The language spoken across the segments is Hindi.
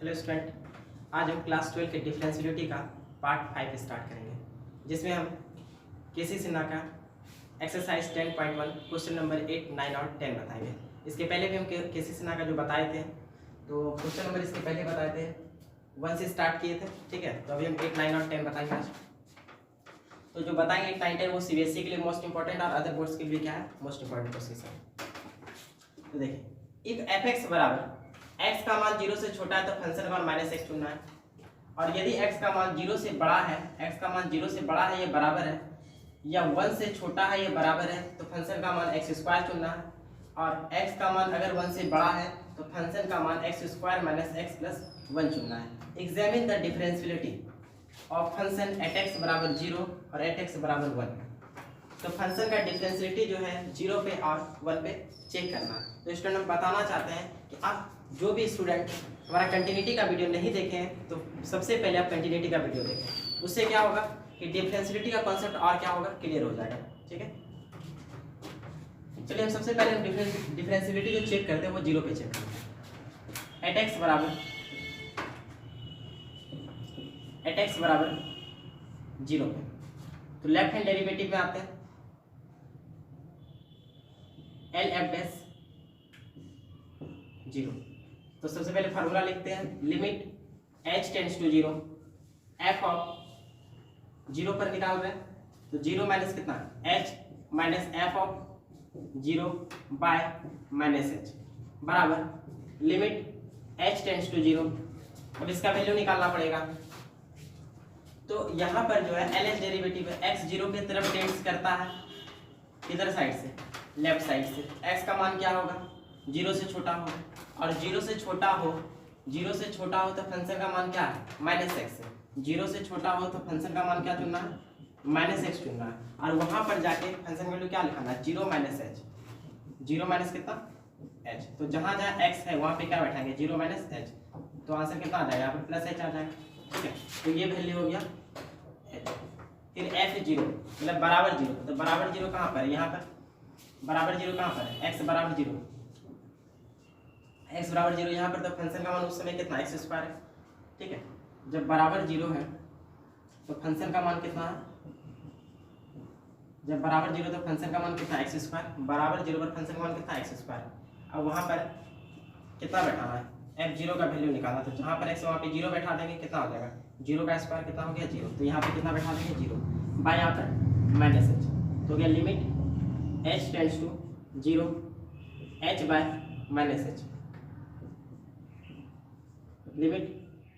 हेलो स्टूडेंट, आज हम क्लास 12 के डिफरेंशियलिटी का पार्ट 5 स्टार्ट करेंगे, जिसमें हम केसी सिन्हा का एक्सरसाइज 10.1 क्वेश्चन नंबर 8, 9 और 10 बताएंगे। इसके पहले भी हम केसी सिन्हा का जो बताए थे, तो क्वेश्चन नंबर इसके पहले बताए थे 1 से स्टार्ट किए थे, ठीक है। तो अभी हम 8, 9 और 10 बताएंगे आज। तो जो बताएंगे 8, 9, 10 वो सीबीएसई के लिए मोस्ट इंपॉर्टेंट और अदर बोर्ड्स के लिए क्या है, मोस्ट इंपॉर्टेंट क्वेश्चन। तो देखिए, इफ f(x) बराबर x का मान 0 से छोटा है तो फंक्शन का मान -x चुनना है, और यदि x का मान 0 से बड़ा है, x का मान 0 से बड़ा है ये बराबर है, या 1 से छोटा है ये बराबर है, तो फंक्शन का मान x² चुनना है, और x का मान अगर 1 से बड़ा है तो फंक्शन का मान x² - x + 1 चुनना है। Examine the differentiality of function @x = 0 और @x = 1। तो फंक्शन का डिफरेंशियलिटी जो है 0 पे और 1 पे चेक करना। तो स्टूडेंट हम बताना चाहते हैं कि आप जो भी स्टूडेंट हमारा कंटिन्यूटी का वीडियो नहीं देखे हैं, तो सबसे पहले आप कंटिन्यूटी का वीडियो देखें। उससे क्या होगा कि डिफरेंशियलिटी का कॉन्सेप्ट और क्या होगा, क्लियर हो जाएगा, ठीक है। चलिए हम सबसे पहले हम डिफरेंशियलिटी जो चेक करते हैं वो 0 पे चेक करते हैं। @x बराबर 0 पे, तो लेफ्ट हैंड डेरिवेटिव में आते हैं LF' 0। तो सबसे पहले फार्मूला लिखते हैं, limit h tends to 0, f of 0 पर निकाल रहे हैं, तो 0 माइनस कितना, h minus f of 0 by -h बराबर लिमिट h टेंड्स टू 0। अब इसका वैल्यू निकालना पड़ेगा। तो यहाँ पर जो है LH डेरिवेटिव है, x 0 की तरफ टेंड्स करता है, किधर साइड से, लेफ्ट साइड से। x का मान क्या होगा, 0 से छोटा होगा, और 0 से छोटा हो तो फंक्शन का मान क्या है, -x है। 0 से छोटा हो तो फंक्शन का मान क्या चुनना है, -x चुनना है, और वहां पर जाके फंक्शन वैल्यू क्या लिखाना है, 0 - h, 0 माइनस कितना, h। तो जहां जहां x है वहां पे क्या बैठाएंगे, 0 - h, तो आंसर कितना आ जाएगा, यहाँ पे +h आ जाएगा, ठीक है। तो ये वैल्यू हो गया h। फिर f0 मतलब बराबर 0, तो बराबर 0 कहाँ पर है, यहाँ पर बराबर 0 कहाँ पर है, x बराबर 0, x बराबर 0 यहाँ पर, तो फंक्शन का मान उस समय कितना, x² है, ठीक है। जब बराबर 0 है तो फंक्शन का मान कितना है, जब बराबर 0 तो फंक्शन का मान कितना, x², बराबर 0 पर फंक्शन का मान कितना, x²। अब वहाँ पर कितना बैठाना है, f0 का वैल्यू निकालना, तो जहाँ पर x वहाँ पे 0 बैठा देंगे, कितना हो जाएगा, 0 का स्क्वायर कितना हो गया, 0। तो यहाँ पे कितना बैठा देंगे, 0 बाय यहाँ पर -h, तो हो गया limit h tends to 0 h by -h, limit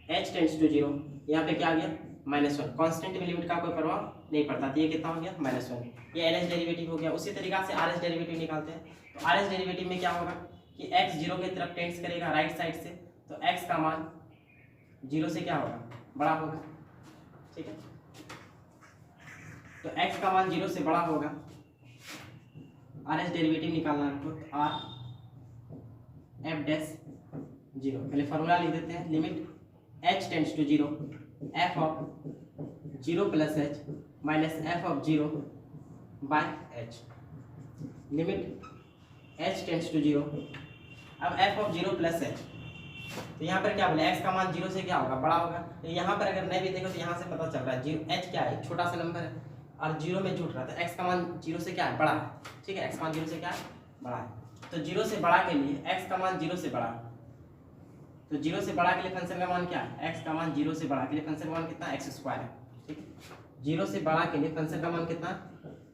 h tends to 0, यहाँ पे क्या आ गया, -1। कांस्टेंट में लिमिट का कोई प्रभाव नहीं पड़ता, तो ये कितना हो गया, -1। ये LH डेरिवेटिव हो गया। उसी तरीका से RH डेरिवेटिव निकालते हैं। तो RH डेरिवेटिव में क्या होगा कि x 0 की तरफ टेंड्स करेगा राइट साइड से, तो x का मान 0 से क्या होगा, बड़ा होगा, ठीक है। तो x का मान 0 से बड़ा होगा, RH डेरिवेटिव निकालना है हमको, तो R f' 0। पहले फार्मूला लिख देते हैं, limit h tends to 0, f of 0 + h minus f of 0 by h, limit h tends to 0। अब f ऑफ 0 + h, तो यहाँ पर क्या बोले, x का मान 0 से क्या होगा, बड़ा होगा। तो यहाँ पर अगर नहीं भी देखो तो यहाँ से पता चल रहा है h क्या है, छोटा सा नंबर है और 0 में जुट रहा है, तो x का मान 0 से क्या है, बड़ा है, ठीक है। x का मान 0 से क्या है, बड़ा है। तो 0 से बड़ा के लिए x का मान 0 से बड़ा, तो 0 से बड़ा के लिए फंक्शन का मान क्या है, x का मान 0 से बड़ा के लिए फंक्शन का मान कितना, x² है, ठीक है। 0 से बड़ा के लिए फंक्शन का मान कितना,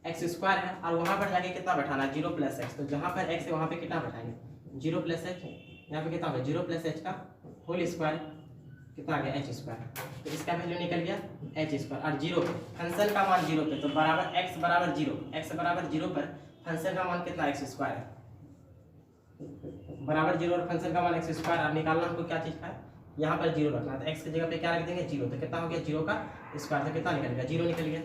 x² है, और वहां पर जाके कितना बैठाना है, 0 + h। तो जहां पर x है वहां पे कितना बैठाएंगे, 0 + h, यहाँ पे कितना होगा, 0 + h का होल स्क्वायर, कितना आ गया, h²। तो इसका वैल्यू निकल गया h², और 0 पे फंक्शन का मान 0 पे, तो बराबर x बराबर 0, x बराबर 0 पर फंक्शन का मान कितना, x² है, बराबर 0 और फंक्शन का मान x²। और निकालना हमको क्या चीज का है, यहाँ पर 0 रखना है, तो x की जगह पे क्या रख देंगे, 0। तो कितना हो गया, 0 का स्क्वायर, तो कितना निकल गया, 0 निकल गया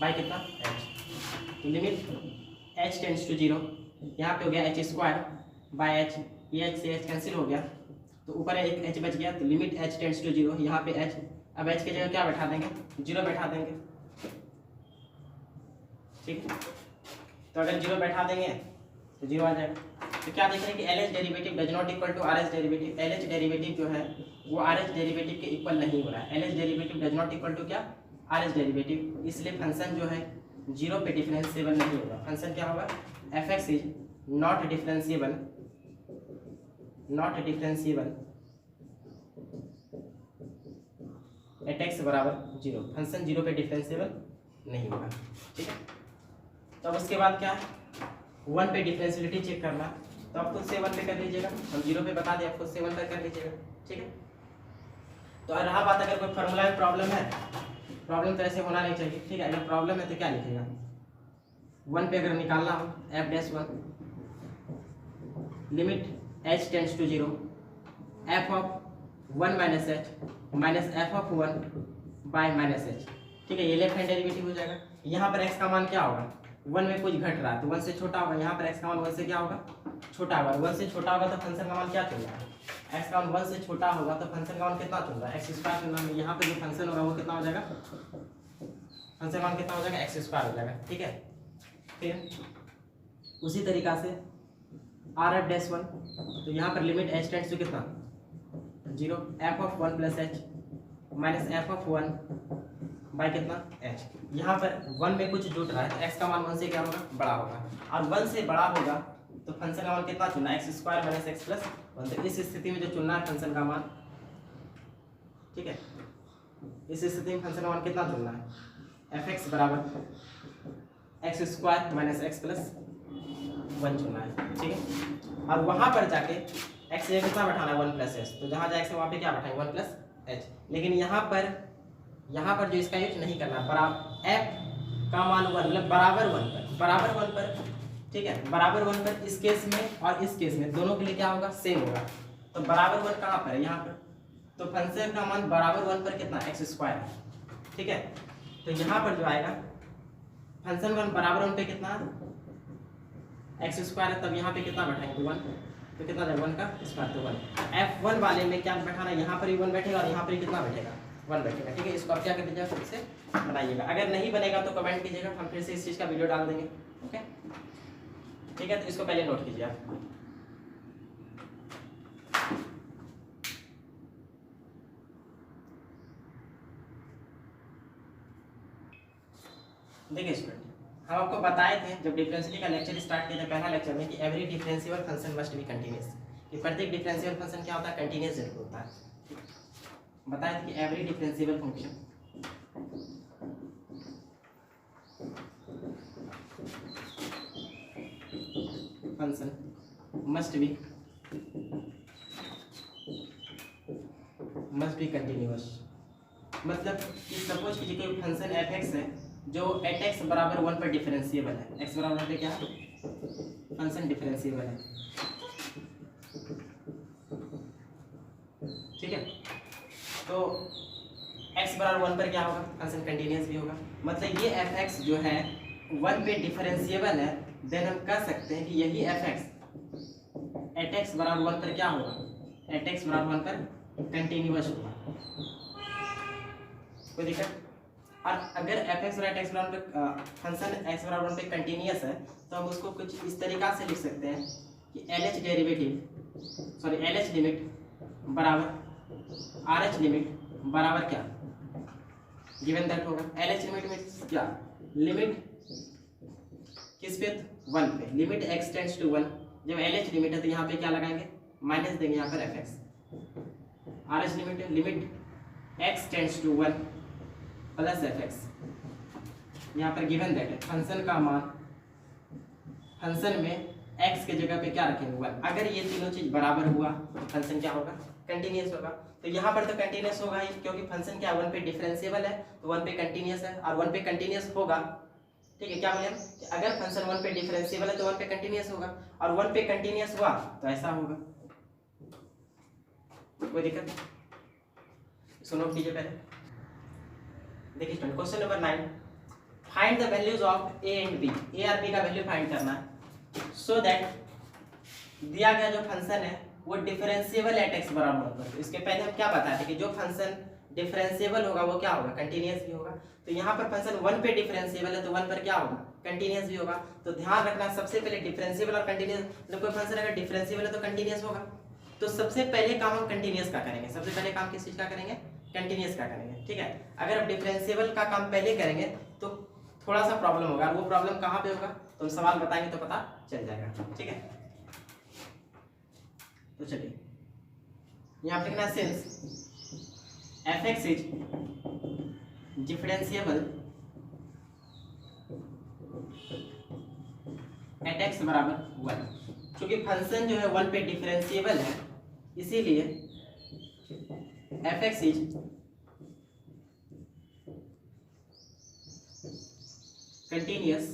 बाय कितना, h। तो लिमिट h टेंड्स टू 0, यहाँ पे हो गया h² बाय h, ये h से h कैंसिल हो गया, तो ऊपर एक h बच गया, तो लिमिट h टेंड्स टू 0, यहाँ पे h। अब h की जगह क्या बैठा देंगे, 0 बैठा देंगे, ठीक है। तो अगर 0 बैठा देंगे तो 0 आ जाएगा, तो क्या देख रहे हैं कि LH derivative does not equal to RH derivative. LH derivative जो है वो RH डेरिवेटिव के इक्वल नहीं हो रहा है। LH derivative does not equal to क्या, RH डेरिवेटिव, इसलिए फंक्शन जो है 0 पे डिफरेंशिएबल नहीं होगा। फंक्शन क्या होगा, fx is not differentiable at X बराबर 0। फंक्शन 0 पे डिफरेंशिएबल नहीं होगा, ठीक है। तो अब उसके बाद क्या है, 1 पे डिफरेंशियलिटी चेक करना, तो आप खुद से 1 पे कर लीजिएगा, हम 0 पे बता दें, आप खुद से 1 पे कर लीजिएगा, ठीक है। तो रहा बात अगर कोई फॉर्मूला में प्रॉब्लम है, प्रॉब्लम तो ऐसे होना नहीं चाहिए, ठीक है। अगर प्रॉब्लम है तो क्या लिखेगा, 1 पे अगर निकालना हो f'1 limit h tends to 0 f of 1 minus h minus f of 1 by minus h, ठीक है। ये लेफ्ट हैंड डेरिवेटिव हो जाएगा। यहाँ पर x का मान क्या होगा, 1 में कुछ घट रहा है तो 1 से छोटा होगा, यहाँ पर x का मान 1 से क्या होगा, छोटा होगा। 1 से छोटा होगा तो फंक्शन का मान क्या चल रहा है, x का मान 1 से छोटा होगा तो फंक्शन का मान कितना चल रहा है, x स्क्वायर चल रहा है। यहाँ पे जो फंक्शन होगा वो कितना हो जाएगा, फंक्शन मान कितना हो जाएगा, x स्क्वायर हो जाएगा, ठीक है। फिर उसी तरीका से RF'1, तो यहाँ पर लिमिट h टेंड्स टू कितना 0 f of 1 plus h minus f of 1 by कितना h। यहाँ पर 1 में कुछ जुट रहा है तो x का मान 1 से क्या होगा, बड़ा होगा, और 1 से बड़ा होगा तो फंक्शन का मान कितना चुनना है, x square minus x plus 1। तो इस स्थिति में जो चुनना है फंक्शन का मान, ठीक है, इस स्थिति में फंक्शन का मान कितना चुनना है, fx बराबर x square minus x plus 1 चुनना है, ठीक है। और वहाँ पर जाके x से कितना बैठाना है, 1 प्लस h, तो जहाँ जाए x वहाँ पे क्या बैठाएंगे, 1 प्लस h। लेकिन यहाँ पर जो इसका यूज नहीं करना, बराबर f का मान 1 मतलब बराबर 1 पर, ठीक है, बराबर 1 पर इस केस में और इस केस में दोनों के लिए क्या होगा, सेम होगा। तो बराबर 1 कहाँ पर है, यहाँ पर, तो फंक्शन का मान बराबर 1 पर कितना, x स्क्वायर है, ठीक है। तो यहाँ पर जो आएगा फंक्शन मान बराबर 1 पे कितना x स्क्वायर है, तब यहाँ पे कितना बैठाएंगे 1, तो कितना जाएगा 1 का स्क्वायर, तो 1। f1 वाले में क्या बैठाना है, यहाँ पर भी 1 बैठेगा और यहाँ पर कितना बैठेगा, 1 बैठेगा, ठीक है। इसको आप क्या कर दीजिएगा, खुद से बनाइएगा। अगर नहीं बनेगा तो कमेंट कीजिएगा, हम फिर से इस चीज़ का वीडियो डाल देंगे, ओके, ठीक है। तो इसको पहले नोट कीजिए आप। देखिए स्टूडेंट, हम आपको बताए थे जब डिफरेंशियल का लेक्चर स्टार्ट किया था पहला लेक्चर में कि every differential function must be continuous, कि प्रत्येक डिफरेंशियल फंक्शन क्या होता है, कंटीन्यूअस जरूर होता है। बताया था कि every differential function must be continuous. मतलब कि सपोज कीजिए कोई फंक्शन f(x) है जो एट x बराबर 1 पर डिफरेंशिएबल है, x बराबर 1 पे क्या है, फंक्शन डिफरेंशिएबल है, ठीक है। तो x बराबर 1 पर क्या होगा, फंक्शन कंटीन्यूअस भी होगा। मतलब ये f(x) जो है 1 पे डिफरेंशिएबल है, देन हम कह सकते हैं कि यही f(x) एट x बराबर 1 पर क्या होगा, एट x बराबर 1 पर कंटीन्यूअस होगा, कोई दिक्कत। और अगर fx और x बराबर फंक्शन x बराबर 1 पे कंटीन्यूअस है तो हम उसको कुछ इस तरीका से लिख सकते हैं कि LH लिमिट बराबर RH लिमिट बराबर क्या, गिवन दैट होगा। LH लिमिट में क्या, लिमिट किस पे, 1 पे, लिमिट x टेंड्स टू 1। जब LH लिमिट है तो यहाँ पे क्या लगाएंगे, माइनस देंगे यहाँ पर fx। RH limit x tends to 1 plus fx, यहाँ पर गिवन दैट है फंक्शन का मान, फंक्शन में x के जगह पे क्या रखेंगे 1। अगर ये तीनों चीज बराबर हुआ तो फंक्शन क्या होगा, कंटीन्यूअस होगा। तो यहाँ पर तो कंटीन्यूअस होगा ही, क्योंकि फंक्शन क्या 1 पे डिफरेंशिएबल है तो 1 पे कंटीन्यूअस है, और 1 पे कंटीन्यूअस होगा, ठीक है। क्या बोले हम, अगर फंक्शन 1 पे डिफरेंशिएबल है तो 1 पे कंटीन्यूअस होगा, और 1 पे कंटीन्यूअस हुआ तो ऐसा होगा, कोई दिक्कत। इसको नोट कीजिए पहले। देखिए student, question number 9, find the values of a and b, a और b का वैल्यू फाइंड करना है, सो दैट दिया गया जो फंक्शन है वो डिफरेंशिएबल एट x बराबर 1 पर। इसके पहले हम क्या बताते हैं कि जो फंक्शन डिफरेंशिएबल होगा वो क्या होगा, कंटिन्यूअस भी होगा। तो यहाँ पर फंक्शन 1 पे डिफरेंशिएबल है तो 1 पर क्या होगा, कंटिन्यूअस भी होगा। तो ध्यान रखना सबसे पहले डिफरेंशिएबल और कंटिन्यूअस, मतलब कोई फंक्शन अगर डिफरेंशिएबल है तो कंटिन्यूअस होगा। तो सबसे पहले काम हम कंटिन्यूअस का करेंगे, सबसे पहले काम किस चीज का करेंगे, कंटिन्यूअस का करेंगे, ठीक है। अगर आप डिफरेंशिएबल का काम पहले करेंगे तो थोड़ा सा प्रॉब्लम होगा, वो प्रॉब्लम कहाँ पे होगा तो हम सवाल बताएंगे तो पता चल जाएगा, ठीक है। तो चलिए यहाँ पे लिखना है since f(x) is differentiable eight x बराबर 1, क्योंकि फंक्शन जो है 1 पे डिफरेंशिएबल है इसीलिए f(x) is continuous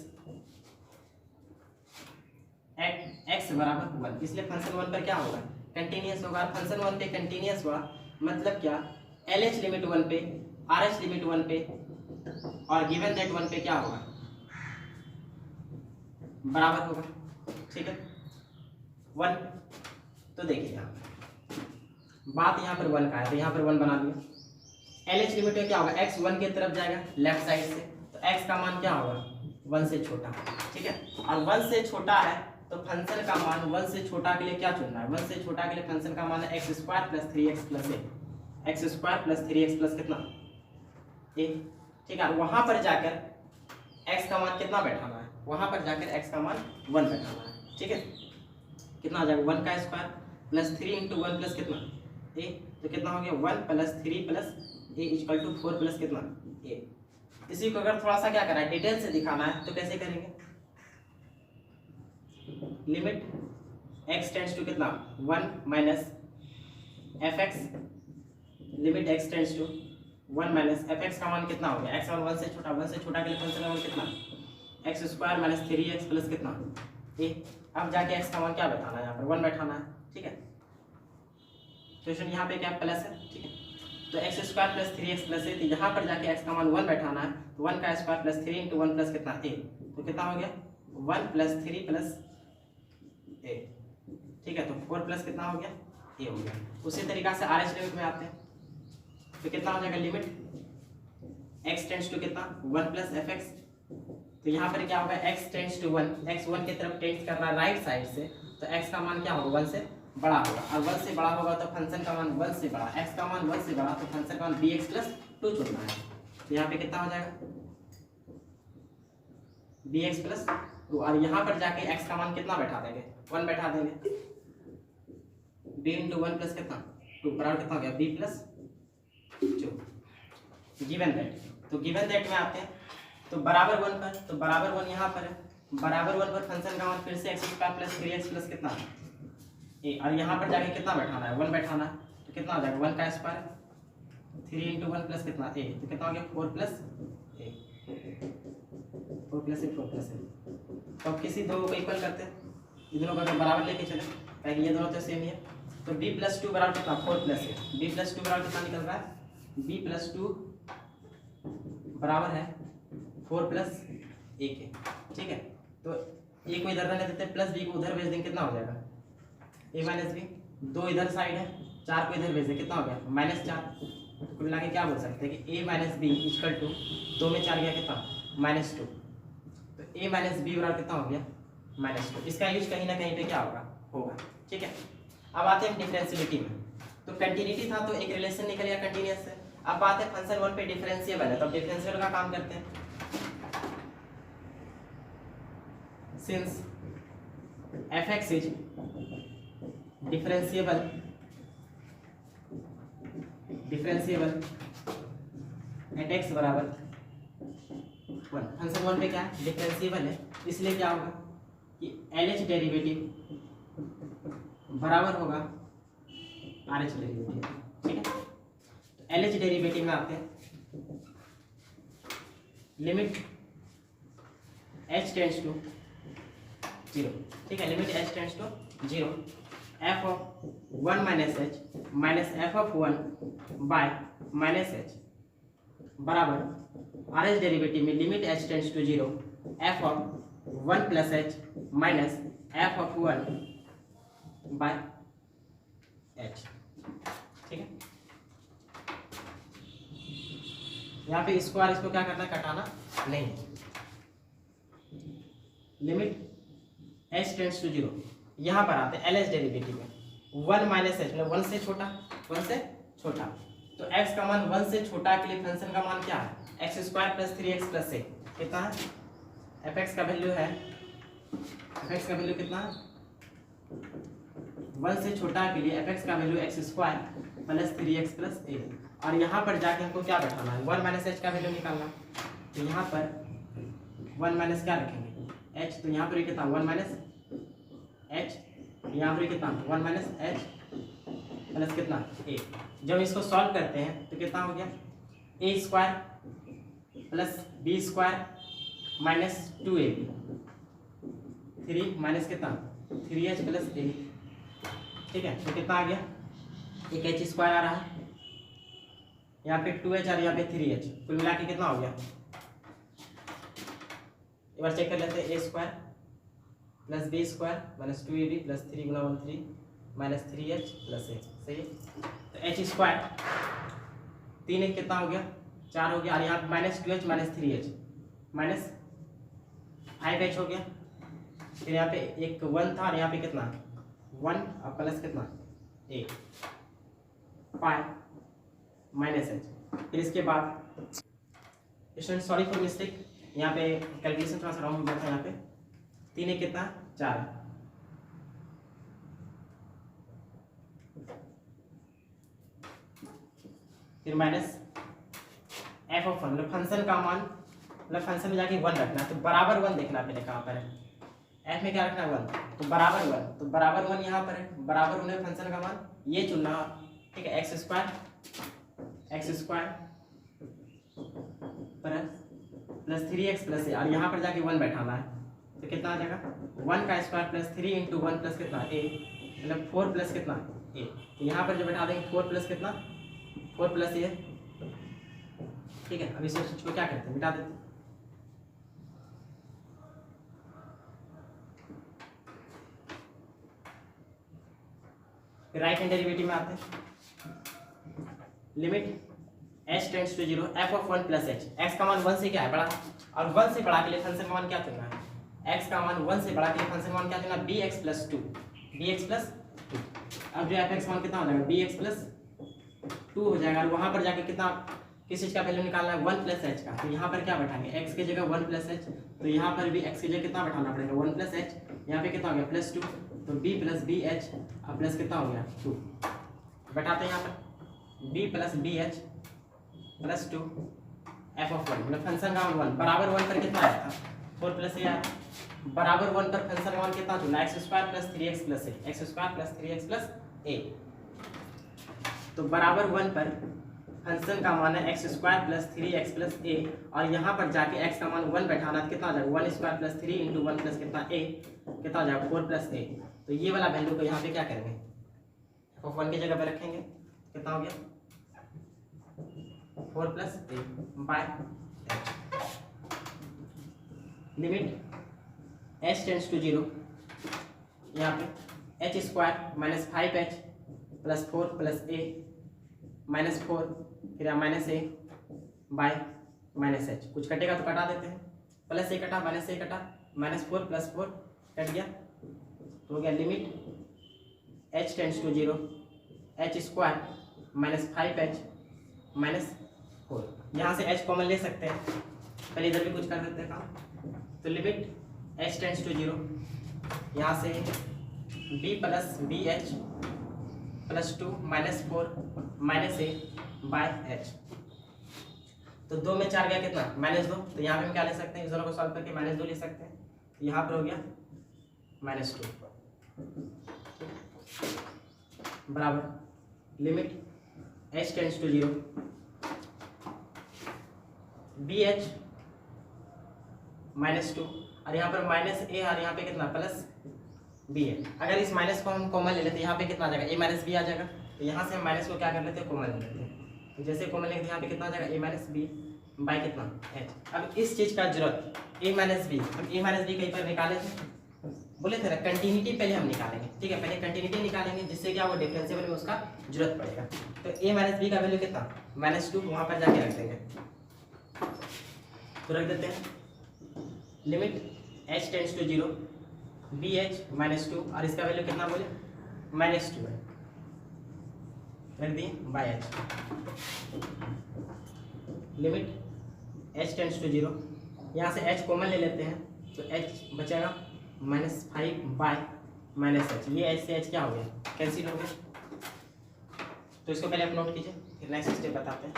at x बराबर 1, इसलिए फंक्शन 1 पर क्या होगा, कंटिन्यूअस होगा। फंक्शन 1 पे कंटिन्यूअस हुआ मतलब क्या, LH लिमिट 1 पे, RH लिमिट 1 पे और गिवन दैट 1 पे क्या होगा, बराबर होगा, ठीक है 1। तो देखिए यहाँ बात यहाँ पर 1 का है तो यहाँ पर 1 बना दिया। LH लिमिट में क्या होगा, x 1 की तरफ जाएगा लेफ्ट साइड से, तो x का मान क्या होगा, 1 से छोटा, ठीक है। और 1 से छोटा है तो फंक्शन का मान 1 से छोटा के लिए क्या चुनना है, 1 से छोटा के लिए फंक्शन का मान है x² + 3x + a, x² + 3x + कितना a, ठीक है। वहां पर जाकर x का मान कितना बैठाना है, वहां पर जाकर x का मान 1 बैठाना है, ठीक है। कितना आ जाएगा, 1 का स्क्वायर प्लस 3 × 1 प्लस कितना a, तो कितना हो गया 1 + 3 + a = 4 प्लस कितना a। इसी को अगर थोड़ा सा क्या करना है, डिटेल से दिखाना है तो कैसे करेंगे, लिमिट x टेंड्स टू कितना 1 - fx, limit x tends to 1 - fx का मान कितना हो गया, x मान 1 से छोटा, 1 से छोटा के लिए फंक्शन का मान कितना, x² - 3x प्लस कितना a। अब जाके x का मान क्या बैठाना है, यहाँ पर 1 बैठाना है, ठीक है। क्वेश्चन यहाँ पे क्या प्लस है, ठीक है। तो x² + 3x + a, तो यहाँ पर जाके x का मान 1 बैठाना है, तो 1 का स्क्वायर प्लस 3 × 1 प्लस कितना a, तो कितना हो गया 1 + 3 + a, ठीक है। तो 4 प्लस कितना हो गया a हो गया। उसी तरीका से RH लिमिट में आते हैं तो कितना हो जाएगा, लिमिट x टेंड्स टू कितना 1 + fx, तो यहाँ पर क्या होगा x टेंड्स टू 1, x 1 की तरफ टेंड्स कर रहा है राइट साइड से, तो x का मान क्या होगा 1 से बड़ा होगा, और 1 से बड़ा होगा तो फंक्शन का मान 1 से बड़ा, x का मान 1 से बड़ा तो फंक्शन का मान bx + 2 चुनना है। तो यहाँ पे कितना हो जाएगा bx + 2, और यहाँ पर जाके x का मान कितना बैठा देंगे, 1 बैठा देंगे, b × 1 प्लस कितना 2 बराबर कितना हो गया b + 2, गिवन दैट। तो गिवन दैट में आते हैं तो बराबर 1 पर, तो बराबर 1 यहाँ पर है, बराबर 1 पर फंक्शन का मान फिर से x² + 3x प्लस कितना a, और यहाँ पर जाके कितना बैठाना है 1 बैठाना है, तो कितना हो जाएगा 1 का स्क्वायर 3 × 1 प्लस कितना a, तो कितना हो गया 4 + a, 4 + a 4 + a। तो अब किसी दो को इक्वल करते हैं, इन दोनों को अगर बराबर लेके चले ताकि ये दोनों तो सेम ही है, तो b + 2 बराबर कितना 4 + a, b + 2 बराबर कितना निकल रहा है, b + 2 बराबर है 4 + a के, ठीक है। तो a को इधर रहने देते हैं, प्लस b को उधर भेज देंगे, कितना हो जाएगा a - b, 2 इधर साइड है, 4 को इधर भेज दें, कितना हो गया -4। कुल मिला के क्या बोल सकते हैं कि a - b = 2 में 4 गया कितना -2, तो a - b बराबर कितना हो गया -2। इसका यूज कहीं ना कहीं पे क्या होगा, ठीक है। अब आते हैं डिफरेंशियलिटी में, तो कंटिन्यूटी था तो एक रिलेशन निकल गया कंटिन्यूअस से। अब बात है फंक्शन 1 पे डिफरेंशिएबल है, तो अब डिफरेंशिएबल का काम करते हैं। Since f(x) is differentiable eight x बराबर 1, फंक्शन 1 पे क्या है डिफरेंशिएबल है, इसलिए क्या होगा कि LH डेरिवेटिव बराबर होगा RH डेरिवेटिव, ठीक है। तो LH डेरिवेटिव में आते हैं, लिमिट h टेंड्स टू 0, ठीक है, limit h tends to 0, f(1 - h) minus f(1 - h) बराबर RH डेरिवेटिव में limit h tends to 0, f(1 + h) minus f(1 / h), ठीक है। यहाँ पे स्क्वायर इसको क्या करना है, कटाना नहीं है। लिमिट h टेंड्स टू 0, यहाँ पर आते हैं LH डेरिवेटिव में 1 माइनस एच मतलब 1 से छोटा, 1 से छोटा, तो x का मान 1 से छोटा के लिए फंक्शन का मान क्या है, x square plus 3x plus a कितना है, fx का वैल्यू है, fx का वैल्यू कितना है 1 से छोटा के लिए fx का value x square plus 3x plus a. और यहाँ पर जाके हमको क्या बैठाना है, 1 माइनस एच का वैल्यू निकालना, तो यहाँ पर 1 माइनस क्या रखेंगे h, तो यहाँ पर कितना 1 माइनस h, यहाँ पर कितना 1 माइनस h प्लस कितना a। जब इसको सॉल्व करते हैं तो कितना हो गया a square plus b square minus 2ab, 3 minus कितना 3h प्लस a, ठीक है। तो कितना आ गया, एक h स्क्वायर आ रहा है, यहाँ पे 2h और यहाँ पे 3h, कुल मिला के कितना हो गया, एक बार चेक कर लेते हैं, a square plus b square minus 2ab plus 3 Guna 1 3 minus 3h plus a, सही है। तो h स्क्वायर 3 एक कितना हो गया 4 हो गया, और यहाँ minus 2h minus 3h minus 5h हो गया, फिर यहाँ पे एक 1 था और यहाँ पे कितना 1 और प्लस कितना a 5 माइनस h। फिर इसके बाद स्टूडेंट सॉरी फॉर मिस्टेक, यहाँ पे कैलकुलेशन थोड़ा सा रॉन्ग हो गया था, यहाँ पे 3 एक कितना 4, फिर माइनस f ऑफ 1 मतलब फंक्शन का मान, मतलब फंक्शन में जाके 1 रखना, तो बराबर 1 देखना पहले कहाँ पर है, f में क्या रखना है 1, तो बराबर 1, तो बराबर 1 यहाँ पर है, बराबर 1 फंक्शन का मान ये चुनना, ठीक है, x square plus 3x plus a, और यहाँ पर जाके 1 बैठाना है, तो कितना आ जाएगा 1 का स्क्वायर प्लस 3 इंटू 1 प्लस कितना a, मतलब 4 प्लस कितना a, तो यहाँ पर जो बैठा देंगे 4 प्लस कितना 4 प्लस a, ठीक है। अब इस को क्या करते हैं, मिटा देते हैं, राइट हैंड डेरिवेटिव में आते हैं, limit h tends to 0 f of 1 plus h, x का मान 1 से क्या है बड़ा, और 1 से बड़ा के लिए फंक्शन का मान क्या चुनना है, x का मान 1 से बड़ा के लिए फंक्शन का मान क्या चुनना, bx प्लस 2, bx प्लस 2। अब जो fx मान कितना हो जाएगा bx प्लस 2 हो जाएगा, और वहाँ पर जाके कितना किस चीज़ का वैल्यू निकालना है 1 प्लस h का, तो यहाँ पर क्या बैठाएंगे x की जगह 1 प्लस h, तो यहाँ पर भी x की जगह कितना बैठाना पड़ेगा 1 प्लस h, यहाँ पे कितना हो गया प्लस 2, तो b प्लस बी एच और प्लस कितना हो गया 2, बैठाते हैं यहाँ पर b plus B H plus 2 f of 1, मतलब फंक्शन का मान 1 बराबर 1 पर कितना आया था 4 प्लस a आया, बराबर 1 पर फंक्शन का मान कितना चुना x square plus 3x plus a, x square plus 3x plus a, तो बराबर 1 पर फंक्शन का मान है x square plus 3x plus a, और यहाँ पर जाके x का मान 1 बैठाना, तो कितना आ जाएगा 1 स्क्वायर प्लस 3 इंटू 1 प्लस कितना a, कितना आ जाएगा 4 प्लस a, तो ये वाला वैल्यू को यहाँ पे क्या करेंगे f ऑफ 1 की जगह पे रखेंगे, कितना हो गया 4 plus a by limit h tends to 0, यहाँ पे h square minus 5h plus 4 plus a minus 4, फिर minus a by minus h, कुछ कटेगा तो कटा देते हैं, प्लस a कटा माइनस a कटा, माइनस 4 प्लस 4 कट गया, तो हो गया limit h tends to 0 h square minus 5h minus 4, यहाँ से h कॉमन ले सकते हैं, पहले इधर भी कुछ कर देते हैं काम, तो लिमिट h टेंड्स टू 0, यहाँ से b plus B H plus 2 minus 4 minus a by h, तो 2 में 4 गया कितना माइनस 2, तो यहाँ पे हम क्या ले सकते हैं, इस दोनों को सॉल्व करके माइनस 2 ले सकते हैं, यहाँ पर हो गया माइनस 2 बराबर limit h tends to 0 B H minus 2, और यहाँ पर माइनस a, और यहाँ पे कितना प्लस b है, अगर इस माइनस को हम कॉमन ले लेते हैं यहाँ पे कितना आ जाएगा a माइनस बी आ जाएगा, तो यहाँ से हम माइनस को क्या कर लेते हैं कॉमन ले लेते हैं, तो जैसे कॉमन लेते हैं यहाँ पे कितना आ जाएगा a माइनस बी बाई कितना h। अब इस चीज़ का जरूरत a माइनस बी, हम a माइनस बी कहीं पर निकाले थे, बोले थे ना कंटिन्यूटी पहले हम निकालेंगे, ठीक है, पहले कंटिन्यूटी निकालेंगे जिससे क्या वो डिफरेंशिएबल में उसका जरूरत पड़ेगा, तो a माइनस बी का वैल्यू कितना माइनस 2, वहाँ पर जाके रख देंगे तो रख देते हैं limit h tends to 0 bh -2 और इसका वैल्यू कितना बोले -2 है, रख दिए by h। Limit h tends to 0, यहाँ से h कॉमन ले लेते हैं तो h बचेगा -5 बाय -h। ये h से h क्या हो गया, कैंसिल हो गया। तो इसको पहले आप नोट कीजिए, फिर नेक्स्ट स्टेप बताते हैं।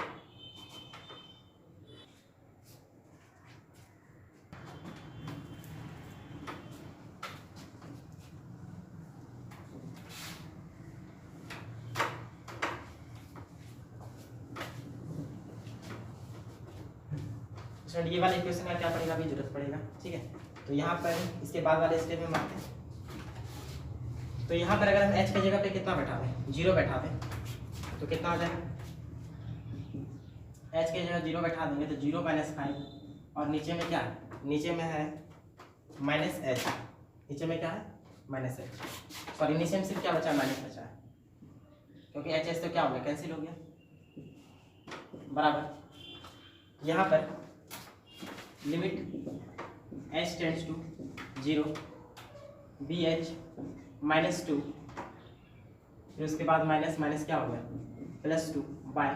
ये वाला इक्वेशन का क्या पड़ेगा, अभी जरूरत पड़ेगा, ठीक है। तो यहाँ पर इसके बाद वाले स्टेप में मानते हैं। तो यहाँ पर अगर हम h की जगह पे कितना बैठा दें, 0 बैठा दें, तो कितना हो जाएगा, h की जगह 0 बैठा देंगे तो 0 -5 और नीचे में क्या है, नीचे में है -h, नीचे में क्या है -h, सॉरी नीचे में सिर्फ क्या बचा, माइनस बचा है, क्योंकि h तो क्या हो गया, कैंसिल हो गया, बराबर। यहाँ पर limit h tends to 0 bh -2, फिर उसके बाद माइनस क्या हो गया +2 बाय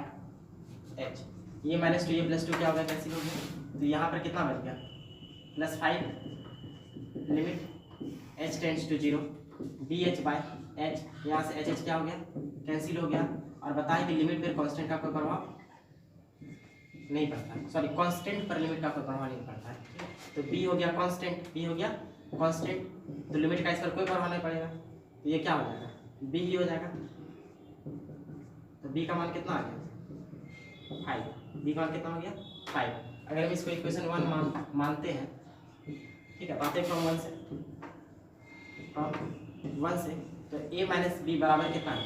h। ये -2 ये +2 क्या हो गया, कैंसिल हो गया। तो यहाँ पर कितना बच गया +5 limit h tends to 0 bh by h, यहाँ से h क्या हो गया, कैंसिल हो गया। और बताएं कि लिमिट पर कांस्टेंट का कोई प्रभाव नहीं पड़ता, सॉरी कांस्टेंट पर लिमिट का कोई प्रभाव नहीं पड़ता है। तो b हो गया कांस्टेंट, b हो गया कांस्टेंट, तो लिमिट का इस पर कोई प्रभाव नहीं पड़ेगा, तो ये क्या हो जाएगा, b ही हो जाएगा। तो b का मान कितना आ गया 5, b का मान कितना हो गया 5। अगर हम इसको इक्वेशन 1 मानते हैं, ठीक है, आते फ्रॉम 1 से, तो a - b बराबर कितना है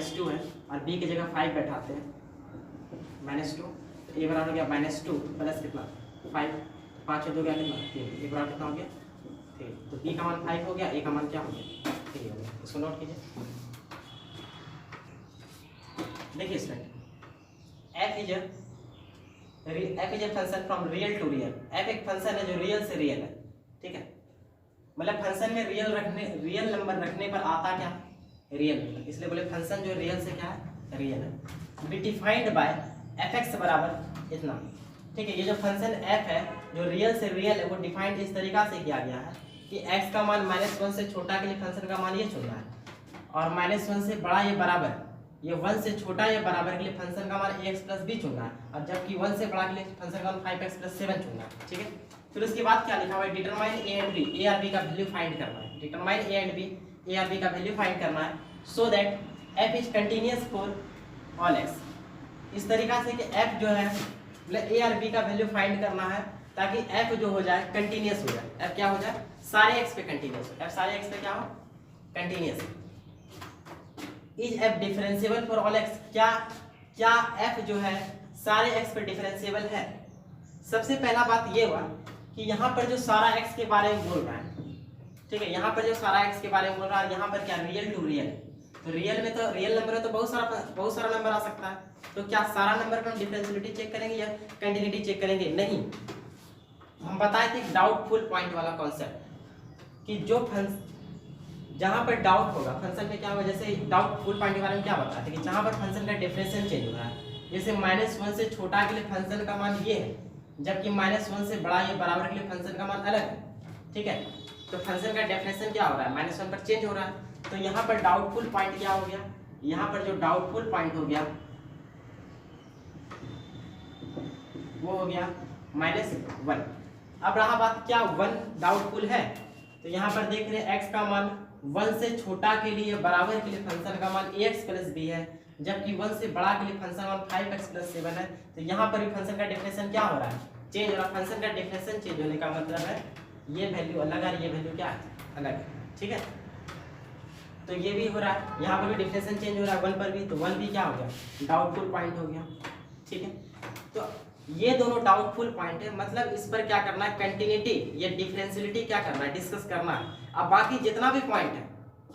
-2 है, और b की जगह 5 बैठाते हैं -2, ए बराबर हो गया -2 प्लस कितना 5, 5 हो गया कितना 3, ए बराबर कितना हो गया 3। तो बी का मान 5 हो गया, ए का मान क्या हो गया 3 हो गया। इसको नोट कीजिए। देखिए student, f is a function from real to real. f एक फंक्शन है जो रियल से रियल है, ठीक है, मतलब फंक्शन में रियल नंबर रखने पर आता क्या, रियल नंबर, इसलिए बोले फंक्शन जो रियल से क्या है, रियल है। बी डिफाइंड बाय fx बराबर इतना, ठीक है। ये जो फंक्शन f है जो रियल से रियल है, वो डिफाइंड इस तरीका से किया गया है कि x का मान -1 से छोटा के लिए फंक्शन का मान ये चुनना है, और -1 से बड़ा ये बराबर, ये 1 से छोटा या बराबर के लिए फंक्शन का मान ax + b चुनना है, और जबकि 1 से बड़ा के लिए फंक्शन का मान 5x + 7 चुनना है, ठीक है। फिर उसके बाद क्या लिखा हुआ है, determine a and b, a और b का वैल्यू फाइंड करना है। Determine a and b, a और b का वैल्यू फाइंड करना है, so that f is continuous for all x। इस तरीका से कि f जो है मतलब a और b का वैल्यू फाइंड करना है, ताकि f जो हो जाए कंटीन्यूअस हो जाए। f क्या हो जाए, सारे x पे कंटीन्यूअस हो, f सारे x पे क्या हो, continuous. Is f differentiable for all x, क्या f जो है सारे x पे डिफरेंशिएबल है। सबसे पहला बात ये हुआ कि यहाँ पर जो सारा x के बारे में बोल रहा है, ठीक है, यहाँ पर जो सारा x के बारे में बोल रहा है, यहाँ पर क्या रियल टू रियल, तो रियल में तो रियल नंबर है तो बहुत सारा नंबर आ सकता है। तो क्या सारा नंबर पर हम डिफरेंशिएबिलिटी चेक करेंगे या कंटिन्यूटी चेक करेंगे, नहीं। हम बताए थे डाउटफुल पॉइंट वाला कॉन्सेप्ट कि जो जहां पर डाउट होगा फंक्शन में क्या होगा, जैसे डाउटफुल पॉइंट के बारे में क्या बताते हैं कि जहां पर फंक्शन का डिफरेंशियल चेंज हो रहा है, जैसे -1 से छोटा के लिए फंक्शन का मान ये है, जबकि -1 से बड़ा या बराबर के लिए फंक्शन का मान अलग है, ठीक है। तो फंक्शन का डेफिनेशन क्या हो रहा है, -1 पर चेंज हो रहा है। तो यहाँ पर डाउटफुल पॉइंट क्या हो गया, यहाँ पर जो डाउटफुल पॉइंट हो गया वो हो गया -1। अब रहा बात क्या 1 डाउटफुल है, तो यहाँ पर देख रहे हैं x का मान 1 से छोटा के लिए बराबर के लिए फंक्शन का मान ax + b है, जबकि 1 से बड़ा के लिए फंक्शन का मान 5x + 7 है। तो यहाँ पर भी फंक्शन का डेफिनेशन क्या हो रहा है, चेंज हो रहा है। फंक्शन का डेफिनेशन चेंज होने का मतलब है ये वैल्यू अलग है, ये वैल्यू क्या है, अलग है, ठीक है। तो ये भी हो रहा है, यहाँ पर भी डेफिनेशन चेंज हो रहा है 1 पर भी, तो 1 भी क्या हो गया, डाउटफुल पॉइंट हो गया, ठीक है। तो ये दोनों डाउटफुल पॉइंट है, मतलब इस पर क्या करना है, कंटिन्यूटी या डिफरेंशियलिटी क्या करना है, डिस्कस करना है। अब बाकी जितना भी पॉइंट है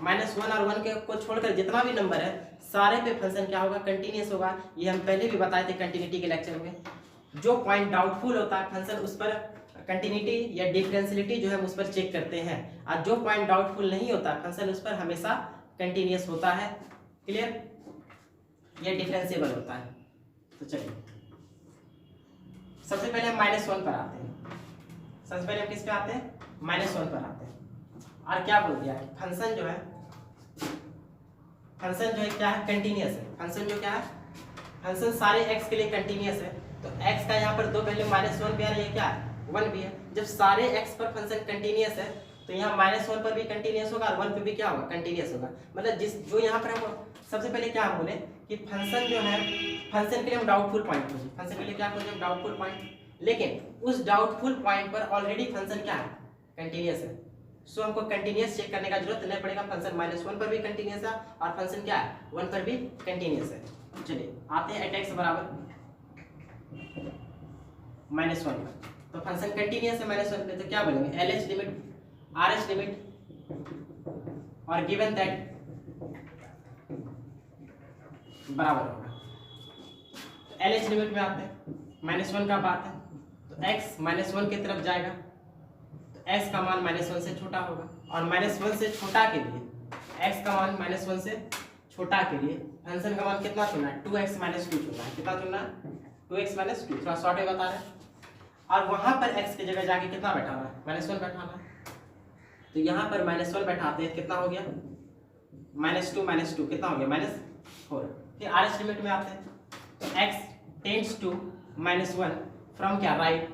-1 और 1 के को छोड़कर जितना भी नंबर है सारे पे फंक्शन क्या होगा, कंटिन्यूअस होगा। ये हम पहले भी बताए थे कंटिन्यूटी के लेक्चर में जो पॉइंट डाउटफुल होता है फंक्शन उस पर कंटिन्यूटी या डिफरेंशियलिटी जो है उस पर चेक करते हैं, और जो पॉइंट डाउटफुल नहीं होता फंक्शन उस पर हमेशा कंटिन्यूअस होता है। क्लियर? ये डिफरेंशिएबल होता है। तो चलिए सबसे पहले हम -1 पर आते हैं। सबसे पहले हम किस पे आते हैं? -1 पर आते हैं। और क्या बोल दिया फंक्शन जो है क्या है? कंटिन्यूअस है। फंक्शन जो क्या है? फंक्शन सारे x के लिए कंटिन्यूअस है। तो x का यहाँ पर दो वैल्यू -1 भी आ रही है, क्या है? 1 भी है। जब सारे x पर फंक्शन कंटिन्यूअस है तो यहाँ -1 पर भी कंटिन्यूअस होगा और 1 पे भी क्या होगा? कंटिन्यूअस होगा। मतलब जो यहाँ पर हम सबसे पहले क्या हम बोले कि फंक्शन जो है, फंक्शन के लिए हम डाउटफुल पॉइंट खोजें। फंक्शन के लिए क्या खोजें? हम डाउटफुल पॉइंट। लेकिन उस डाउटफुल पॉइंट पर ऑलरेडी फंक्शन क्या है? कंटिन्यूअस है। सो हमको कंटिन्यूअस चेक करने का जरूरत नहीं पड़ेगा। फंक्शन -1 पर भी कंटिन्यूअस है और फंक्शन क्या है? 1 पर भी कंटिन्यूअस है। चलिए आते हैं x बराबर -1 पर। तो फंक्शन कंटिन्यूअस है -1 पे, तो क्या बोलेंगे? LH लिमिट RH लिमिट और गिवन दैट बराबर होगा। तो LH लिमिट में आते हैं, -1 का बात है तो x -1 की तरफ जाएगा तो x का मान -1 से छोटा होगा, और -1 से छोटा के लिए x का मान -1 से छोटा के लिए फंक्शन का मान कितना चुनना है? 2x - 2 चुनना है। कितना चुनना है? 2x - 2। थोड़ा शॉर्ट में बता रहे हैं। और वहां पर x की जगह जाके कितना बैठाना है? -1 बैठाना है। तो यहाँ पर -1 बैठाते हैं, कितना हो गया? -2 कितना हो गया? -4। फिर RH लिमिट में आते हैं तो x टेंड्स टू -1 फ्रॉम क्या? राइट।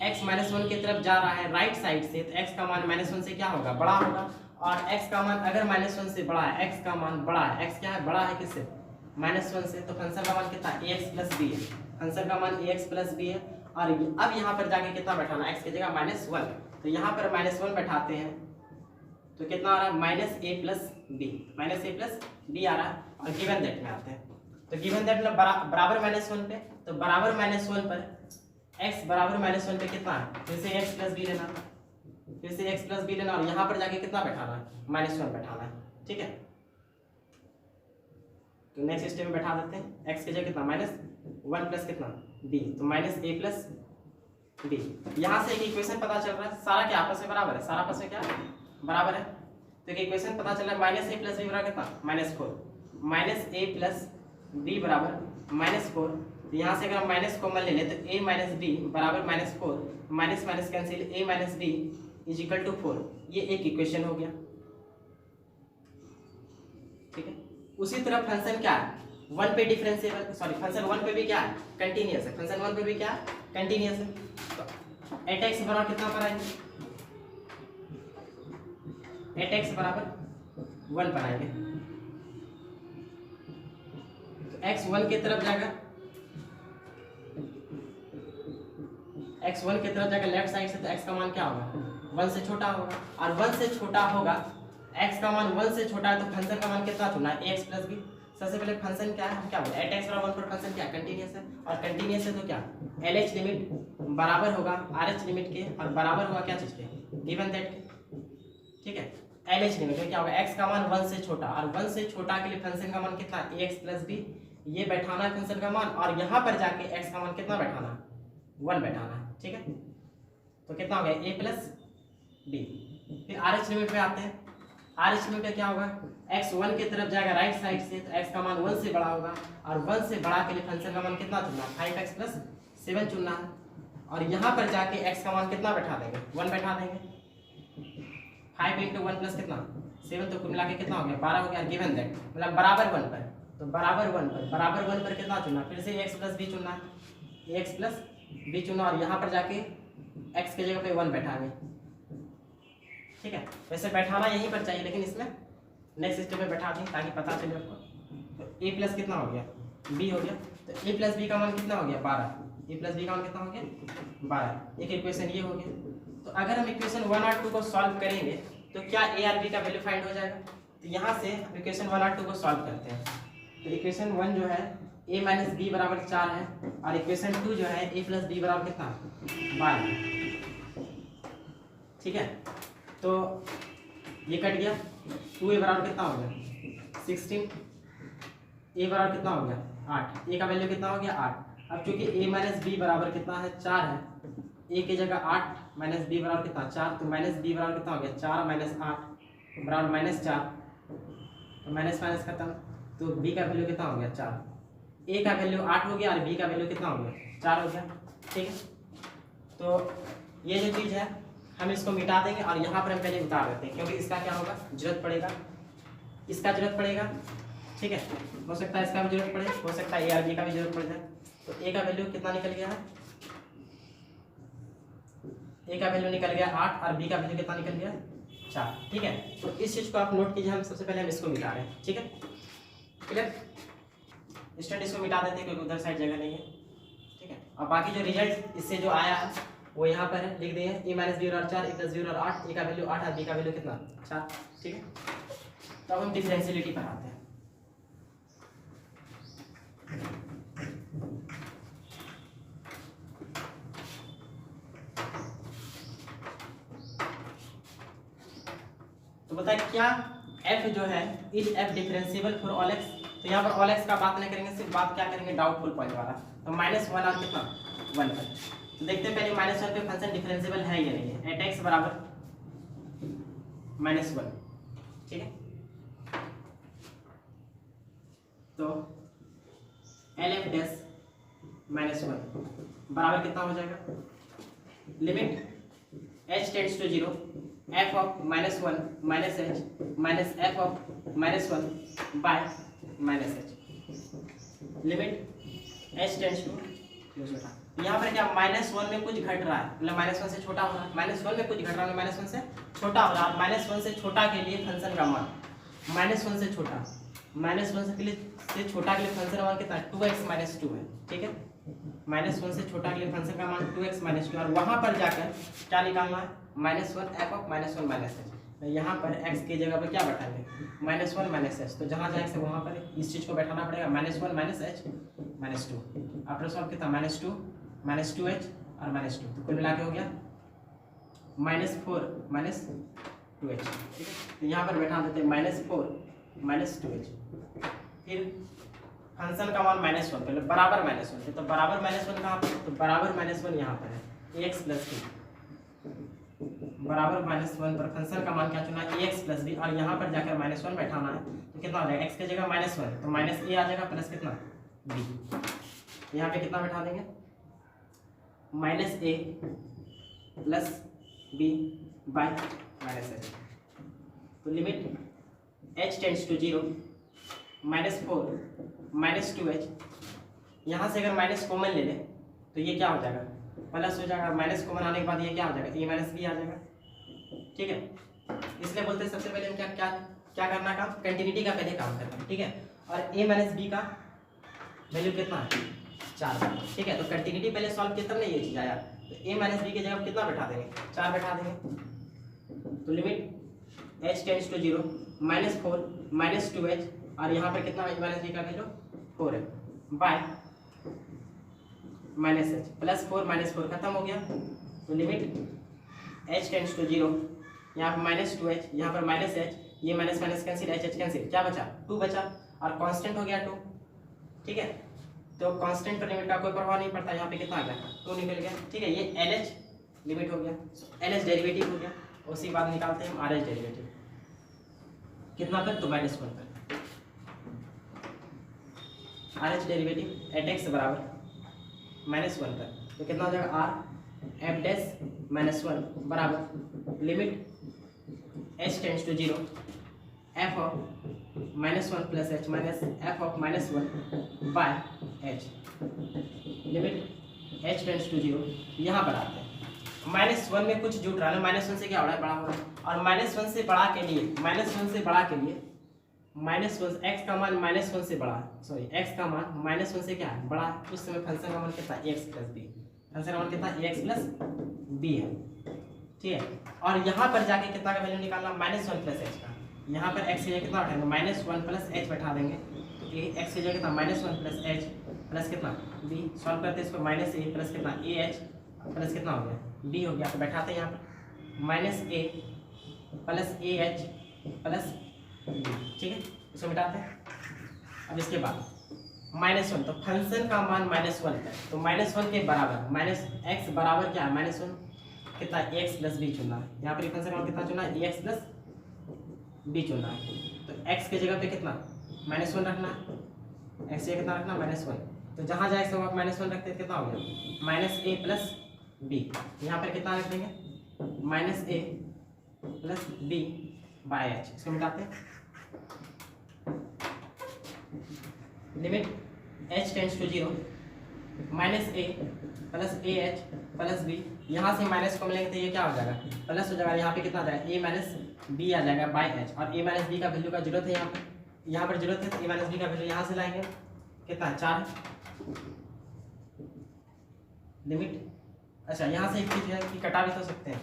x -1 की तरफ जा रहा है राइट साइड से, तो x का मान -1 से क्या होगा? बड़ा होगा। और x का मान अगर -1 से बड़ा है, x का मान बड़ा है, x क्या है? बड़ा है किससे? -1 से। तो फंक्शन का मान कितना? ax + b है। फंक्शन का मान ax + b है। और अब यहाँ पर जाके कितना बैठाना है? x की जगह -1। तो यहाँ पर -1 बैठाते हैं तो कितना आ रहा है? -a + b आ रहा है। और गिवन दैट में आते हैं तो गिवन दैट मतलब बराबर -1 पे, तो बराबर -1 पर x बराबर -1 पे कितना है? फिर से x + b लेना, फिर से x + b लेना, और यहाँ पर जाके कितना बैठाना है? -1 बैठाना है। ठीक है, तो नेक्स्ट स्टेप में बैठा देते हैं। x की जगह कितना? -1 + कितना? b, तो -a + b। यहाँ से एक इक्वेशन पता चल रहा है, सारा क्या आपस में बराबर है? सारा आपस में क्या बराबर है? तो एक इक्वेशन पता चल रहा है, -a + b बराबर कितना? -4। -a + b बराबर -4। तो यहाँ से अगर हम माइनस कॉमन ले लें तो a - b बराबर -4, minus minus cancel, a - b = 4। ये एक इक्वेशन हो गया। ठीक है, उसी तरह फंक्शन क्या है? 1 पे डिफरेंशिएबल, सॉरी फंक्शन 1 पे भी क्या है? कंटिन्यूअस है। फंक्शन 1 पे भी क्या है? कंटिन्यूअस है। तो 8x बराबर कितना पर आएंगे? 8x बराबर 1 पर आएंगे। तो x 1 की तरफ जाएगा, x 1 की तरफ जाएगा लेफ्ट साइड से, तो x का मान क्या होगा? 1 से छोटा होगा। और 1 से छोटा होगा, x का मान 1 से छोटा है, तो फंक्शन का मान कितना चुना है? ax + b। सबसे पहले फंक्शन क्या है? हम क्या बोले? 8x बराबर 1 पर फंक्शन क्या? कंटिन्यूअस है। और कंटिन्यूअस है तो क्या? LH लिमिट बराबर होगा RH लिमिट के, और बराबर होगा क्या चीज के? गिवन दैट के। ठीक है, LH लिमिट में क्या होगा? x का मान 1 से छोटा, और 1 से छोटा के लिए फंक्शन का मान कितना? ax + b। ये बैठाना है फंक्शन का मान, और यहाँ पर जाके x का मान कितना बैठाना है? 1 बैठाना है। ठीक है, तो कितना हो गया? a + b। फिर RH लिमिट में आते हैं। RH लिमिट में क्या होगा? x 1 की तरफ जाएगा राइट साइड से, तो x का मान 1 से बड़ा होगा, और 1 से बड़ा के लिए फंक्शन का मान कितना चुनना है? 5x + 7 चुनना है। और यहाँ पर जाके x का मान कितना बैठा देंगे? 1 बैठा देंगे। 5 × 1 + कितना? 7, तो कुल मिला के कितना हो गया? 12 हो गया। गिवन दैट मतलब बराबर 1 पर, तो बराबर 1 पर कितना चुनना? फिर से x + b चुनना है, x + b चुना, और यहाँ पर जाके x की जगह पे 1 बैठाएंगे। ठीक है, वैसे बैठाना यहीं पर चाहिए, लेकिन इसमें नेक्स्ट स्टेप में बैठा दें ताकि पता चले आपको। तो a प्लस कितना हो गया? b हो गया। तो a + b का मान कितना हो गया? 12। a + b का मान कितना हो गया? 12। एक इक्वेशन ये हो गया। तो अगर हम इक्वेशन 1 और 2 को सॉल्व करेंगे तो क्या a और b का वैल्यू फाइंड हो जाएगा? तो यहाँ से इक्वेशन 1 और 2 को सॉल्व करते हैं। तो इक्वेशन 1 जो है a - b बराबर 4 है, और इक्वेशन 2 जो है a + b बराबर कितना? 12। ठीक है, तो ये कट गया। 2a बराबर कितना हो गया? 16। a बराबर कितना हो गया? 8। a का वैल्यू कितना हो गया? 8। अब चूंकि a माइनस बी बराबर कितना है 4 है, a की जगह 8 माइनस बी बराबर कितना 4, तो माइनस बी बराबर कितना हो गया 4 माइनस 8 बराबर माइनस 4, तो माइनस माइनस खत्म, तो b का वैल्यू कितना हो गया 4, a का वैल्यू 8 हो गया और b का वैल्यू कितना हो गया 4 हो गया। ठीक है, तो ये जो चीज़ है हम इसको मिटा देंगे और यहाँ पर हम पहले उतार देते हैं, क्योंकि इसका क्या होगा जरूरत पड़ेगा, इसका जरूरत पड़ेगा। ठीक है, हो सकता है इसका भी जरूरत पड़े, हो सकता है ए और बी का भी जरूरत पड़ जाए। तो ए का वैल्यू कितना निकल गया है, ए का वैल्यू निकल गया 8 और बी का वैल्यू कितना निकल गया 4। ठीक है, तो इस चीज़ को आप नोट कीजिए, हम सबसे पहले हम इसको मिटा रहे हैं। ठीक है, क्लियर, स्टूडेंट इसको मिटा देते हैं क्योंकि उधर साइड जगह नहीं है। ठीक है, और बाकी जो रिजल्ट इससे जो आया है वो यहाँ पर है, लिख दिए ए माइनस बी और 4, ए प्लस बी और 8, ए का वैल्यू 8 और बी का वैल्यू कितना 4। ठीक है, तो अब हम डिफरेंशियलिटी पर आते हैं। तो बताए क्या f जो है is f differentiable for all x। तो यहाँ पर ऑल x का बात नहीं करेंगे, सिर्फ बात क्या करेंगे डाउटफुल पॉइंट वाला। तो -1 और कितना 1 पर। तो देखते हैं पहले -1 पे फंक्शन डिफरेंशिएबल है या नहीं है। एट x बराबर -1। ठीक है, तो LF डैश -1 बराबर कितना हो जाएगा, limit h tends to 0 f of -1 minus h minus f of -1 by -h, limit h tends to छोटा। यहाँ पर क्या -1 में कुछ घट रहा है, मतलब -1 से छोटा हो रहा है, -1 में कुछ घट रहा है, -1 से छोटा हो रहा है। -1 से छोटा के लिए फंक्शन का मान -1 से छोटा, -1 से छोटा के लिए फंक्शन का मान कितना 2x - 2 है। ठीक है, -1 से छोटा के लिए फंक्शन का मान 2x - 2 और वहाँ पर जाकर क्या निकालना है -1 f ऑफ -1 माइनस h। यहाँ पर x की जगह पर क्या बैठाएंगे -1 - h, तो जहाँ जाए से वहाँ पर इस चीज़ को बैठाना पड़ेगा -1 - h - 2। आफ्टर सॉल्व कितना -2 - 2h और -2, तो कुल मिला के हो गया -4 - 2h। ठीक है, तो यहाँ पर बैठा देते हैं -4 - 2h। फिर फंक्शन का मान -1 पहले बराबर -1 है, तो बराबर -1 कहाँ पर, तो बराबर -1 यहाँ पर है ax + b बराबर -1 पर फंक्शन का मान क्या चुना ax + b और यहाँ पर जाकर -1 बैठाना है। तो कितना हो जाएगा x की जगह -1 तो -a आ जाएगा प्लस कितना b, यहाँ पे कितना बैठा देंगे -a + b बाय -h। तो limit h tends to 0 -4 - 2h, यहाँ से अगर माइनस कॉमन ले ले तो ये क्या हो जाएगा प्लस हो जाएगा, माइनस कॉमन आने के बाद ये क्या हो जाएगा a - b आ जाएगा। ठीक है, इसलिए बोलते हैं सबसे पहले हम क्या क्या क्या करना काम कंटिन्यूटी का पहले काम करना है। ठीक है, और a - b का वैल्यू कितना है 4। ठीक है, तो कंटिन्यूटी पहले सॉल्व किया तब नहीं ये चीज़ आया, तो a - b की जगह कितना बैठा देंगे 4 बैठा देंगे। तो limit h tends to 0 -4 - 2h और यहाँ पर कितना a - b का वैल्यू 4 है बाय -h +4 - 4 खत्म हो गया। तो लिमिट h टेंड्स टू 0 यहाँ पर -2h यहाँ पर -h, ये minus minus cancel, h cancel, क्या बचा 2 बचा और कांस्टेंट हो गया 2। ठीक है, तो कांस्टेंट पर लिमिट का कोई प्रभाव नहीं पड़ता, यहाँ पे कितना आ गया 2 निकल गया। ठीक है, ये LH लिमिट हो गया, LH डेरिवेटिव हो गया, उसी बात निकालते हैं हम RH डेरिवेटिव कितना पर, तो -1 पर RH डेरिवेटिव एट x बराबर -1 पर, तो कितना हो जाएगा r f डैश -1 बराबर limit h tends to 0 f of -1 plus h minus f of -1 by h, limit h tends to 0। यहाँ पर आते हैं -1 में कुछ जुट रहा है, -1 से क्या हो रहा है बड़ा हो रहा है, और -1 से बड़ा के लिए -1 से बड़ा के लिए -1 x का मान -1 से बड़ा, सॉरी x का मान -1 से क्या है बड़ा है, उस समय फंक्शन का मान कितना ax + b, फंक्शन का मान कितना ax + b है। ठीक है, और यहाँ पर जाके कितना का वैल्यू निकालना -1 + h का, यहाँ पर x की जगह कितना बैठाएंगे -1 + h बैठा देंगे, तो x की जगह कितना -1 + h प्लस कितना b, सॉल्व करते हैं इसको -a प्लस कितना ah प्लस कितना हो गया b हो गया, तो बैठाते हैं यहाँ पर -a plus ah plus b। ठीक है, इसको मिटाते हैं। अब इसके बाद -1, तो फंक्शन का मान -1 है, तो -1 के बराबर माइनस एक्स बराबर क्या है -1 कितना एक्स प्लस बी चुनना है। यहाँ पर फंक्शन का मान कितना चुनना है एक्स प्लस बी चुनना है। तो एक्स की जगह पे कितना -1 रखना है, एक्स की कितना रखना -1, तो जहाँ जहाँ एक्स होगा -1 रखते हैं कितना हो गया -a प्लस बी। यहाँ पर कितना रख देंगे -a plus B by H, इसको मिटाते हैं। Limit h tends to 0 -a plus A H plus B, यहाँ से माइनस को मिलेंगे तो ये क्या हो जाएगा प्लस हो जाएगा, यहाँ पे कितना आ जाएगा a माइनस बी आ जाएगा बाई एच, और a माइनस बी का वैल्यू का जरूरत है, यहाँ पर जरूरत है, तो a माइनस बी का वैल्यू यहाँ से लाएंगे कितना 4 लिमिट। अच्छा यहाँ से एक चीज है कि कटा भी तो सकते हैं,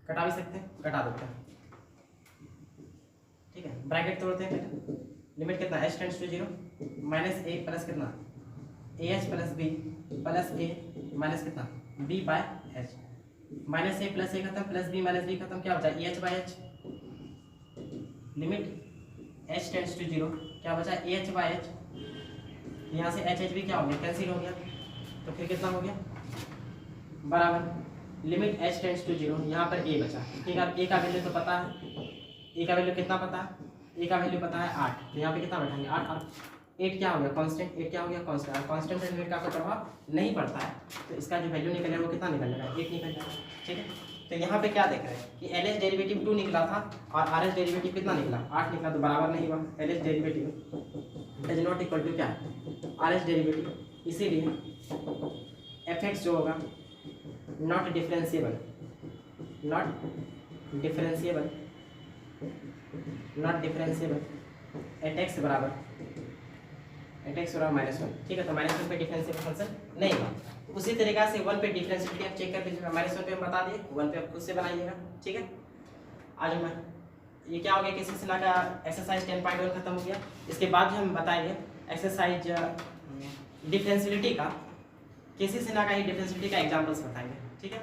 कटा भी सकते हैं, कटा देते हैं, ठीक है, ब्रैकेट तोड़ते हैं। लिमिट कितना h tends to 0 -a plus कितना ah plus b plus a minus कितना b by h, -a plus a खत्म प्लस b माइनस b खत्म, क्या बचा eh by h। Limit h tends to 0 क्या बचा ah बाय h, यहाँ से h भी क्या हो गया कैंसिल हो गया, तो फिर कितना हो गया बराबर लिमिट h टेंड्स टू 0, यहाँ पर a बचा, ठीक है। a का वैल्यू तो पता है, a का वैल्यू कितना पता है, a का वैल्यू पता है 8, तो यहाँ पे कितना बैठाएंगे 8, और 8 क्या हो गया कांस्टेंट, 8 क्या हो गया कांस्टेंट, और कांस्टेंट से लिमिट का कोई प्रभाव नहीं पड़ता है, तो इसका जो वैल्यू निकलेगा वो कितना निकल जाएगा 8 निकल जाएगा, ठीक है। तो यहाँ पे क्या देख रहे हैं कि एल एच डेरिवेटिव 2 निकला था और आर एच डेरिवेटिव कितना निकला 8 निकला, तो बराबर नहीं हुआ, L H derivative is not equal to क्या है आर एच डेरिवेटिव, इसीलिए एफ एक्स जो होगा not differentiable, not differentiable, not differentiable at X बराबर -1, ठीक है। तो -1 पे डिफरेंशिएबल फंक्शन नहीं हुआ, उसी तरीका से 1 पे डिफरेंशिएबिलिटी आप चेक कर लीजिएगा, -1 पे हम बता दिए, 1 पे आप खुद से बनाइएगा, ठीक है। आज मैं ये क्या हो गया कि सिलसिला का एक्सरसाइज 10.1 खत्म हो गया। इसके बाद हम बताएंगे एक्सरसाइज डिफरेंशिएबिलिटी का, किसी सिलसिला का ही डिफरेंशिएबिलिटी का एग्जाम्पल्स बताएंगे, ठीक है।